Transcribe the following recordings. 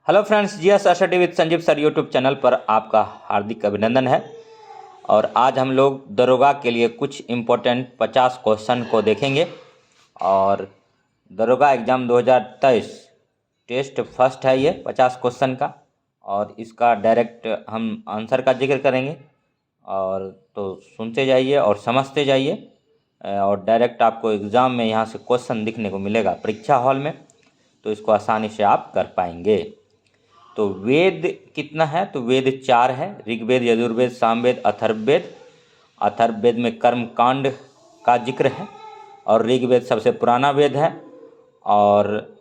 Hello friends, GS study with Sanjeev sir YouTube channel पर आपका हार्दिक अभिनंदन है। और आज हम लोग दरोगा के लिए कुछ इम्पोर्टेंट 50 क्वेश्चन को देखेंगे। और दरोगा एग्ज़ाम 2023 टेस्ट फर्स्ट है ये 50 क्वेश्चन का, और इसका डायरेक्ट हम आंसर का जिक्र करेंगे। और तो सुनते जाइए और समझते जाइए, और डायरेक्ट आपको एग्ज़ाम में यहाँ से क्वेश्चन दिखने को मिलेगा परीक्षा हॉल में, तो इसको आसानी से आप कर पाएंगे। तो वेद कितना है? तो वेद 4 है, ऋग्वेद, यजुर्वेद, सामवेद, अथर्ववेद। अथर्ववेद में कर्म कांड का जिक्र है, और ऋग्वेद सबसे पुराना वेद है, और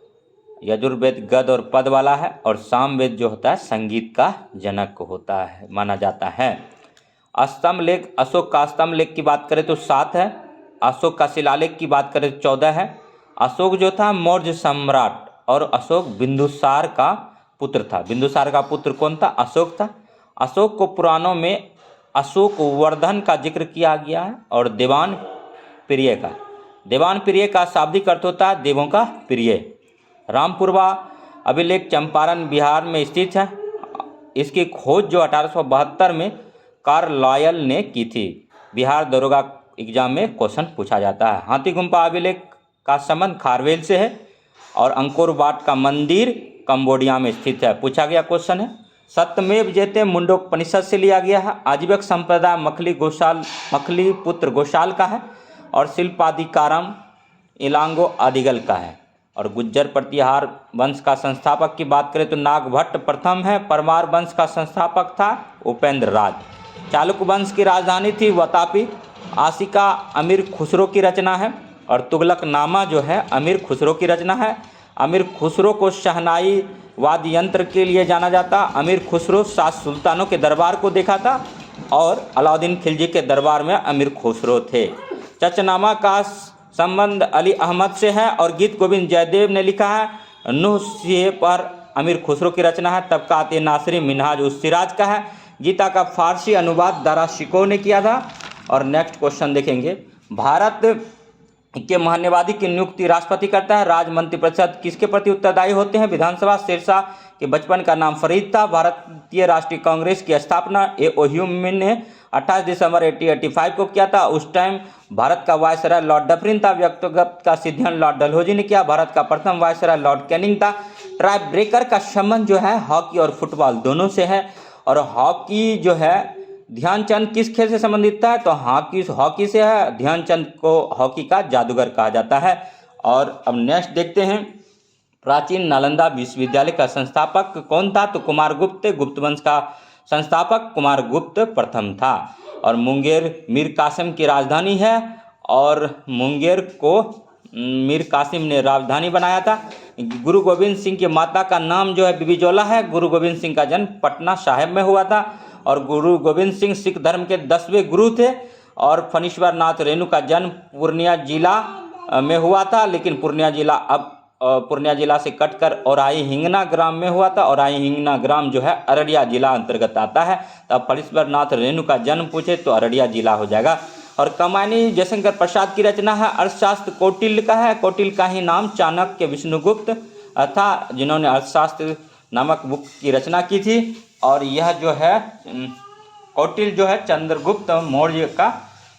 यजुर्वेद गद और पद वाला है, और सामवेद जो होता है संगीत का जनक होता है, माना जाता है। स्तंभ लेख, अशोक का स्तंभ लेख की बात करें तो 7 है। अशोक का शिलालेख की बात करें तो 14 है। अशोक जो था मौर्य सम्राट, और अशोक बिंदुसार का पुत्र था। बिंदुसार का पुत्र कौन था? अशोक था। अशोक को पुराणों में अशोक वर्धन का जिक्र किया गया है, और देवान प्रिय का शाब्दिक अर्थ होता है देवों का प्रिय। रामपुरवा अभिलेख चंपारण बिहार में स्थित है। इसकी खोज जो 1872 में कार्लायल ने की थी। बिहार दरोगा एग्जाम में क्वेश्चन पूछा जाता है। हाथी गुम्फा अभिलेख का संबंध खारवेल से है, और अंकोर वाट का मंदिर कंबोडिया में स्थित है, पूछा गया क्वेश्चन है। सत्यमेव जयते मुंडोपनिषद से लिया गया है। आजीवक संप्रदाय मखली पुत्र घोषाल का है, और शिल्पाधिकारम इलांगो आदिगल का है। और गुज्जर प्रतिहार वंश का संस्थापक की बात करें तो नागभट्ट प्रथम है। परमार वंश का संस्थापक था उपेंद्र राज। चालुक्य वंश की राजधानी थी वतापी। आशिका अमीर खुसरो की रचना है, और तुगलकनामा जो है अमीर खुसरो की रचना है। अमीर खुसरो को शहनाई वाद्य यंत्र के लिए जाना जाता। अमीर खुसरो 7 सुल्तानों के दरबार को देखा था, और अलाउद्दीन खिलजी के दरबार में अमीर खुसरो थे। चचनामा का संबंध अली अहमद से है, और गीत गोविंद जयदेव ने लिखा है। नूह सिंह पर अमीर खुसरो की रचना है। तबकात नासरी मिनहाज उस सिराज का है। गीता का फारसी अनुवाद दारा शिकोह ने किया था। और नेक्स्ट क्वेश्चन देखेंगे। भारत के महान्यवादी की नियुक्ति राष्ट्रपति करता है। राज मंत्रिपरिषद किसके प्रति उत्तरदायी होते हैं? विधानसभा। शेरशाह के बचपन का नाम फरीद था। भारतीय राष्ट्रीय कांग्रेस की स्थापना ओह्यूम ने 28 दिसंबर 1885 को किया था। उस टाइम भारत का वायसराय लॉर्ड डफरिन था। व्यक्तिगत का सिद्धांत लॉर्ड डलहौजी ने किया। भारत का प्रथम वायसराय लॉर्ड कैनिंग था। ट्राई ब्रेकर का संबंध जो है हॉकी और फुटबॉल दोनों से है। और हॉकी जो है ध्यानचंद किस खेल से संबंधित था? तो हॉकी से है। ध्यानचंद को हॉकी का जादूगर कहा जाता है। और अब नेक्स्ट देखते हैं। प्राचीन नालंदा विश्वविद्यालय का संस्थापक कौन था? तो कुमारगुप्त। गुप्त वंश का संस्थापक कुमारगुप्त प्रथम था। और मुंगेर मीर कासिम की राजधानी है, और मुंगेर को मीर कासिम ने राजधानी बनाया था। गुरु गोविंद सिंह की माता का नाम जो है बिबिजोला है। गुरु गोविंद सिंह का जन्म पटना साहिब में हुआ था। और गुरु गोविंद सिंह सिख धर्म के 10वें गुरु थे। और फणीश्वर नाथ रेणु का जन्म पूर्णिया जिला में हुआ था, लेकिन पूर्णिया जिला अब पूर्णिया जिला से कटकर औराई हिंगना ग्राम में हुआ था। औराई हिंगना ग्राम जो है अररिया जिला अंतर्गत आता है। तब फणीश्वर नाथ रेणु का जन्म पूछे तो अररिया जिला हो जाएगा। और कमानी जयशंकर प्रसाद की रचना है। अर्थशास्त्र कौटिल्य का है। कौटिल्य का ही नाम चाणक्य विष्णुगुप्त था, जिन्होंने अर्थशास्त्र नामक बुक की रचना की थी। और यह जो है कौटिल्य जो है चंद्रगुप्त मौर्य का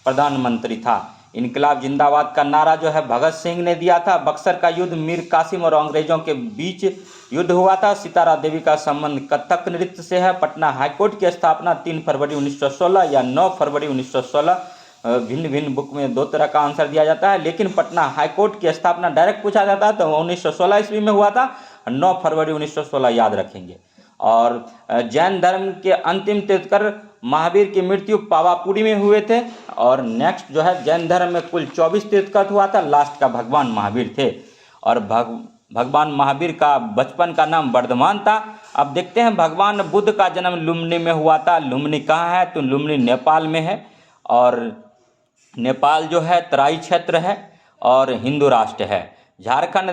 प्रधानमंत्री था। इनकलाब जिंदाबाद का नारा जो है भगत सिंह ने दिया था। बक्सर का युद्ध मीर कासिम और अंग्रेजों के बीच युद्ध हुआ था। सितारा देवी का संबंध कथक नृत्य से है। पटना हाईकोर्ट की स्थापना 3 फरवरी 1916 या 9 फरवरी 1916, भिन्न भिन्न बुक में 2 तरह का आंसर दिया जाता है, लेकिन पटना हाईकोर्ट की स्थापना डायरेक्ट पूछा जाता है तो 1916 ईस्वी में हुआ था। 9 फरवरी 1916 याद रखेंगे। और जैन धर्म के अंतिम तीर्थंकर महावीर की मृत्यु पावापुरी में हुए थे। और नेक्स्ट जो है जैन धर्म में कुल 24 तीर्थंकर हुआ था। लास्ट का भगवान महावीर थे। और भगवान महावीर का बचपन का नाम वर्धमान था। अब देखते हैं भगवान बुद्ध का जन्म लुम्बिनी में हुआ था। लुम्बिनी कहाँ है? तो लुम्बिनी नेपाल में है। और नेपाल जो है तराई क्षेत्र है और हिंदू राष्ट्र है। झारखंड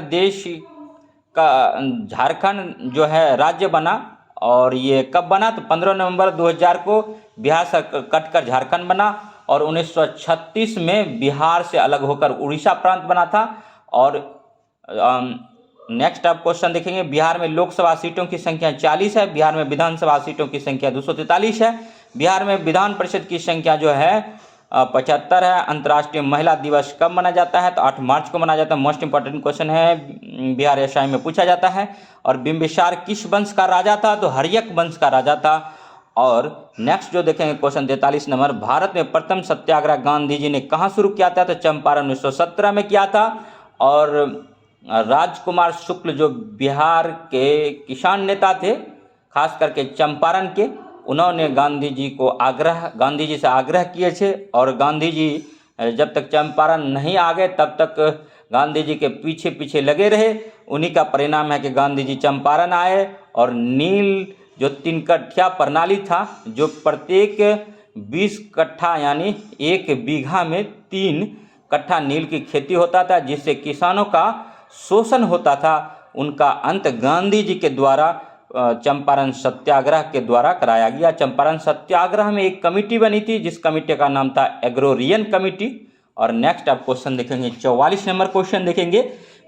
जो है राज्य बना, और ये कब बना? तो 15 नवंबर 2000 को बिहार से कटकर झारखंड बना। और 1936 में बिहार से अलग होकर उड़ीसा प्रांत बना था। और नेक्स्ट आप क्वेश्चन देखेंगे, बिहार में लोकसभा सीटों की संख्या 40 है, बिहार में विधानसभा सीटों की संख्या 243 है, बिहार में विधान परिषद की संख्या जो है 75 है। अंतर्राष्ट्रीय महिला दिवस कब मनाया जाता है? तो 8 मार्च को मनाया जाता है। मोस्ट इंपॉर्टेंट क्वेश्चन है, बिहार एसआई में पूछा जाता है। और बिंबिसार किस वंश का राजा था? तो हर्यक वंश का राजा था। और नेक्स्ट जो देखेंगे क्वेश्चन 43 नंबर, भारत में प्रथम सत्याग्रह गांधी जी ने कहाँ शुरू किया था? तो चंपारण 1917 में किया था। और राजकुमार शुक्ल जो बिहार के किसान नेता थे, खास करके चंपारण के, उन्होंने गांधी जी से आग्रह किए थे। और गांधी जी जब तक चंपारण नहीं आ गए तब तक गांधी जी के पीछे पीछे लगे रहे। उन्हीं का परिणाम है कि गांधी जी चंपारण आए और नील जो 3 कट्ठा प्रणाली था, जो प्रत्येक 20 कट्ठा यानी 1 बीघा में 3 कट्ठा नील की खेती होता था, जिससे किसानों का शोषण होता था, उनका अंत गांधी जी के द्वारा चंपारण सत्याग्रह के द्वारा कराया गया। चंपारण सत्याग्रह में एक कमेटी बनी थी, जिस कमेटी का नाम था एग्रोरियन कमेटी। और नेक्स्ट आप क्वेश्चन देखेंगे 44 नंबर क्वेश्चन देखेंगे,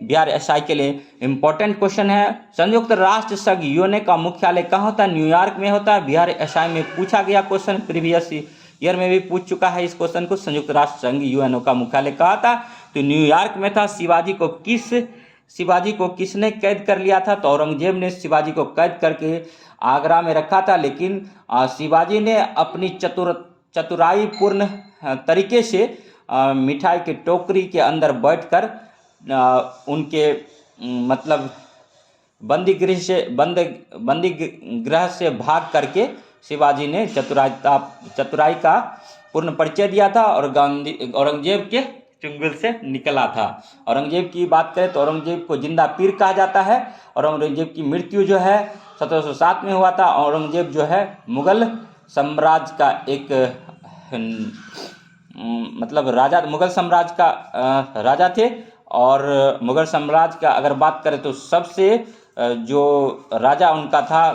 बिहार एसआई के लिए इंपॉर्टेंट क्वेश्चन है। संयुक्त राष्ट्र संघ यूएनओ का मुख्यालय कहाँ होता है? न्यूयॉर्क में होता है। बिहार एसआई में पूछा गया क्वेश्चन, प्रीवियस ईयर में भी पूछ चुका है इस क्वेश्चन को। संयुक्त राष्ट्र संघ यूएनओ का मुख्यालय कहाँ था? तो न्यूयॉर्क में था। शिवाजी को किसने कैद कर लिया था? तो औरंगजेब ने शिवाजी को कैद करके आगरा में रखा था। लेकिन शिवाजी ने अपनी चतुराईपूर्ण तरीके से मिठाई की टोकरी के अंदर बैठकर उनके मतलब बंदी गृह से भाग करके शिवाजी ने चतुराई का पूर्ण परिचय दिया था और औरंगजेब के चुंगल से निकला था। औरंगजेब की बात करें तो औरंगजेब को जिंदा पीर कहा जाता है। और औरंगजेब की मृत्यु जो है 1707 में हुआ था। औरंगजेब जो है मुगल साम्राज्य का एक मतलब राजा, मुगल साम्राज्य का राजा थे। और मुगल साम्राज्य का अगर बात करें तो सबसे जो राजा उनका था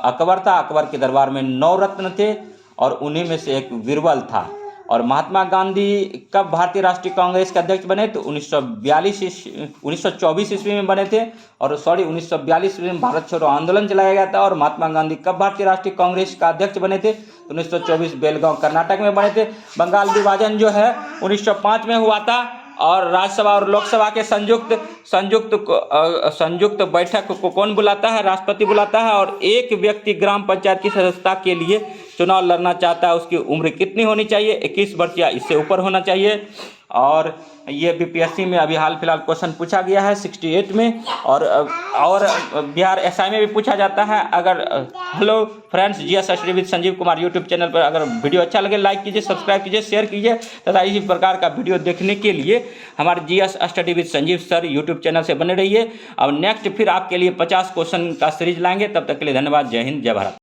अकबर था। अकबर के दरबार में 9 रत्न थे और उन्हीं में से एक बीरबल था। और महात्मा गांधी कब भारतीय राष्ट्रीय कांग्रेस के अध्यक्ष बने? तो 1924 ईस्वी में बने थे। और 1942 ईस्वी में भारत छोड़ो आंदोलन चलाया गया था। और महात्मा गांधी कब भारतीय राष्ट्रीय कांग्रेस का अध्यक्ष बने थे? तो 1924 बेलगांव कर्नाटक में बने थे। बंगाल विभाजन जो है 1905 में हुआ था। और राज्यसभा और लोकसभा के संयुक्त बैठक को कौन बुलाता है? राष्ट्रपति बुलाता है। और एक व्यक्ति ग्राम पंचायत की सदस्यता के लिए चुनाव लड़ना चाहता है, उसकी उम्र कितनी होनी चाहिए? 21 वर्ष या इससे ऊपर होना चाहिए। और ये बीपीएससी में अभी हाल फिलहाल क्वेश्चन पूछा गया है 68 में। और बिहार एसआई में भी पूछा जाता है। अगर hello friends, GS study with Sanjeev Kumar YouTube channel पर अगर वीडियो अच्छा लगे लाइक कीजिए, सब्सक्राइब कीजिए, शेयर कीजिए तथा इसी प्रकार का वीडियो देखने के लिए हमारे GS study with Sanjeev sir YouTube channel से बने रहिए। अब नेक्स्ट फिर आपके लिए 50 क्वेश्चन का सीरीज लाएंगे। तब तक के लिए धन्यवाद। जय हिंद, जय भारत।